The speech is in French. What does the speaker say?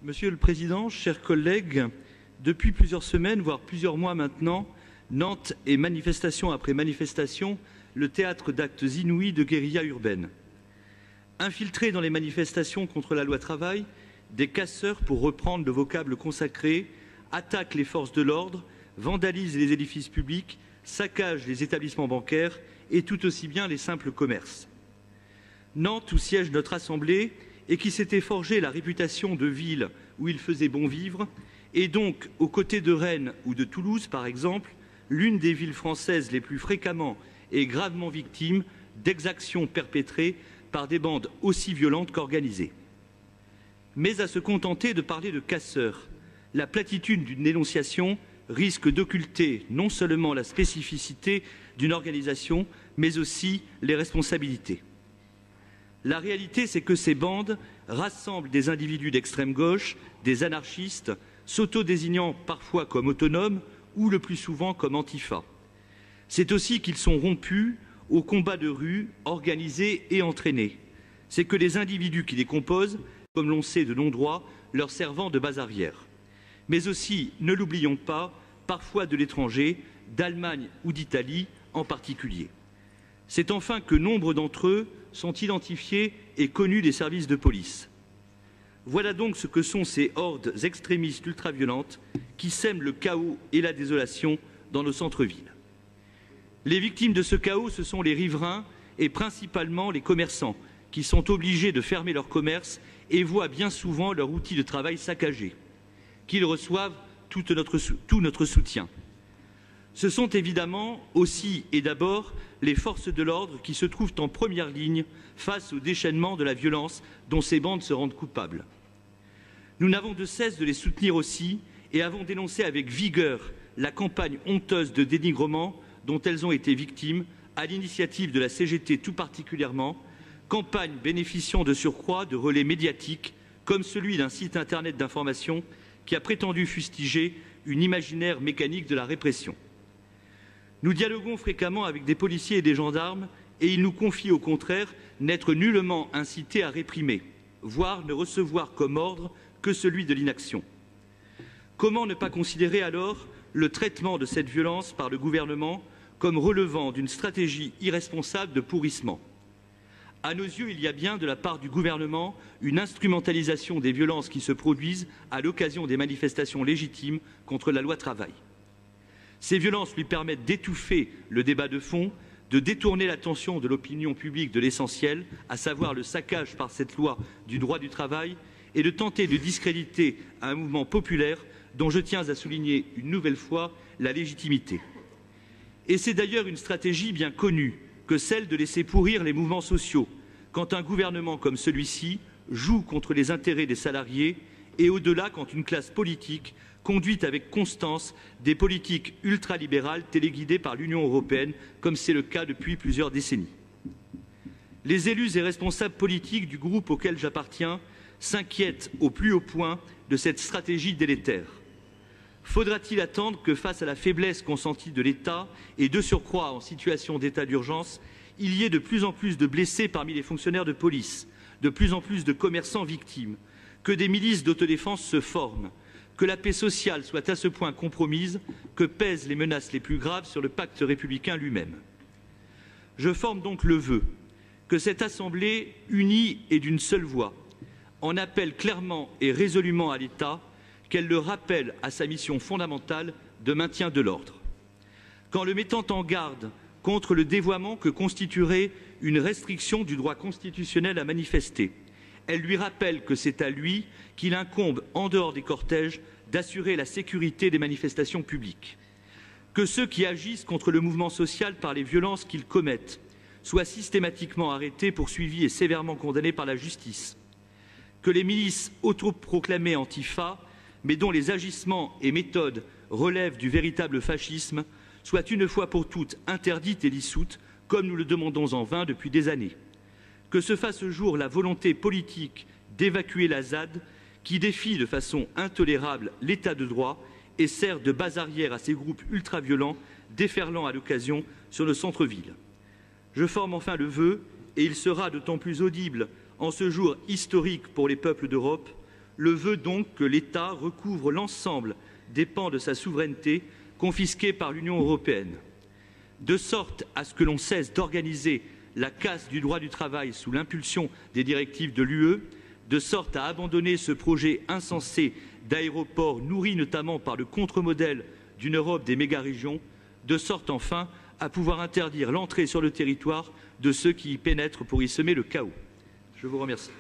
Monsieur le Président, chers collègues, depuis plusieurs semaines, voire plusieurs mois maintenant, Nantes est, manifestation après manifestation, le théâtre d'actes inouïs de guérilla urbaine. Infiltrés dans les manifestations contre la loi travail, des casseurs, pour reprendre le vocable consacré, attaquent les forces de l'ordre, vandalisent les édifices publics, saccagent les établissements bancaires et tout aussi bien les simples commerces. Nantes, où siège notre Assemblée, et qui s'était forgé la réputation de ville où il faisait bon vivre, et donc, aux côtés de Rennes ou de Toulouse, par exemple, l'une des villes françaises les plus fréquemment et gravement victimes d'exactions perpétrées par des bandes aussi violentes qu'organisées. Mais à se contenter de parler de casseurs, la platitude d'une dénonciation risque d'occulter non seulement la spécificité d'une organisation, mais aussi les responsabilités. La réalité, c'est que ces bandes rassemblent des individus d'extrême gauche, des anarchistes, s'auto-désignant parfois comme autonomes ou le plus souvent comme antifa. C'est aussi qu'ils sont rompus aux combats de rue, organisés et entraînés. C'est que les individus qui les composent, comme l'on sait de non-droit, leur servant de base arrière. Mais aussi, ne l'oublions pas, parfois de l'étranger, d'Allemagne ou d'Italie en particulier. C'est enfin que nombre d'entre eux sont identifiés et connus des services de police. Voilà donc ce que sont ces hordes extrémistes ultraviolentes qui sèment le chaos et la désolation dans nos centres-villes. Les victimes de ce chaos, ce sont les riverains et principalement les commerçants qui sont obligés de fermer leur commerce et voient bien souvent leur outil de travail saccagé, qu'ils reçoivent tout notre soutien. Ce sont évidemment aussi et d'abord les forces de l'ordre qui se trouvent en première ligne face au déchaînement de la violence dont ces bandes se rendent coupables. Nous n'avons de cesse de les soutenir aussi et avons dénoncé avec vigueur la campagne honteuse de dénigrement dont elles ont été victimes, à l'initiative de la CGT tout particulièrement, campagne bénéficiant de surcroît de relais médiatiques comme celui d'un site internet d'information qui a prétendu fustiger une imaginaire mécanique de la répression. Nous dialoguons fréquemment avec des policiers et des gendarmes et ils nous confient au contraire n'être nullement incités à réprimer, voire ne recevoir comme ordre que celui de l'inaction. Comment ne pas considérer alors le traitement de cette violence par le gouvernement comme relevant d'une stratégie irresponsable de pourrissement? À nos yeux, il y a bien de la part du gouvernement une instrumentalisation des violences qui se produisent à l'occasion des manifestations légitimes contre la loi travail. Ces violences lui permettent d'étouffer le débat de fond, de détourner l'attention de l'opinion publique de l'essentiel, à savoir le saccage par cette loi du droit du travail, et de tenter de discréditer un mouvement populaire dont je tiens à souligner une nouvelle fois la légitimité. Et c'est d'ailleurs une stratégie bien connue que celle de laisser pourrir les mouvements sociaux, quand un gouvernement comme celui-ci joue contre les intérêts des salariés et au-delà quand une classe politique conduit avec constance des politiques ultralibérales téléguidées par l'Union européenne, comme c'est le cas depuis plusieurs décennies. Les élus et responsables politiques du groupe auquel j'appartiens s'inquiètent au plus haut point de cette stratégie délétère. Faudra-t-il attendre que, face à la faiblesse consentie de l'État et de surcroît en situation d'état d'urgence, il y ait de plus en plus de blessés parmi les fonctionnaires de police, de plus en plus de commerçants victimes, que des milices d'autodéfense se forment, que la paix sociale soit à ce point compromise que pèsent les menaces les plus graves sur le pacte républicain lui-même? Je forme donc le vœu que cette Assemblée, unie et d'une seule voix, en appelle clairement et résolument à l'État, qu'elle le rappelle à sa mission fondamentale de maintien de l'ordre. Qu'en le mettant en garde contre le dévoiement que constituerait une restriction du droit constitutionnel à manifester, elle lui rappelle que c'est à lui qu'il incombe, en dehors des cortèges, d'assurer la sécurité des manifestations publiques. Que ceux qui agissent contre le mouvement social par les violences qu'ils commettent soient systématiquement arrêtés, poursuivis et sévèrement condamnés par la justice. Que les milices autoproclamées antifa, mais dont les agissements et méthodes relèvent du véritable fascisme, soient une fois pour toutes interdites et dissoutes, comme nous le demandons en vain depuis des années. Que se fasse jour la volonté politique d'évacuer la ZAD, qui défie de façon intolérable l'état de droit et sert de base arrière à ces groupes ultraviolents déferlant à l'occasion sur nos centres-villes. Je forme enfin le vœu, et il sera d'autant plus audible en ce jour historique pour les peuples d'Europe, le veut donc que l'État recouvre l'ensemble des pans de sa souveraineté confisqués par l'Union européenne, de sorte à ce que l'on cesse d'organiser la casse du droit du travail sous l'impulsion des directives de l'UE, de sorte à abandonner ce projet insensé d'aéroport nourri notamment par le contre-modèle d'une Europe des méga-régions, de sorte enfin à pouvoir interdire l'entrée sur le territoire de ceux qui y pénètrent pour y semer le chaos. Je vous remercie.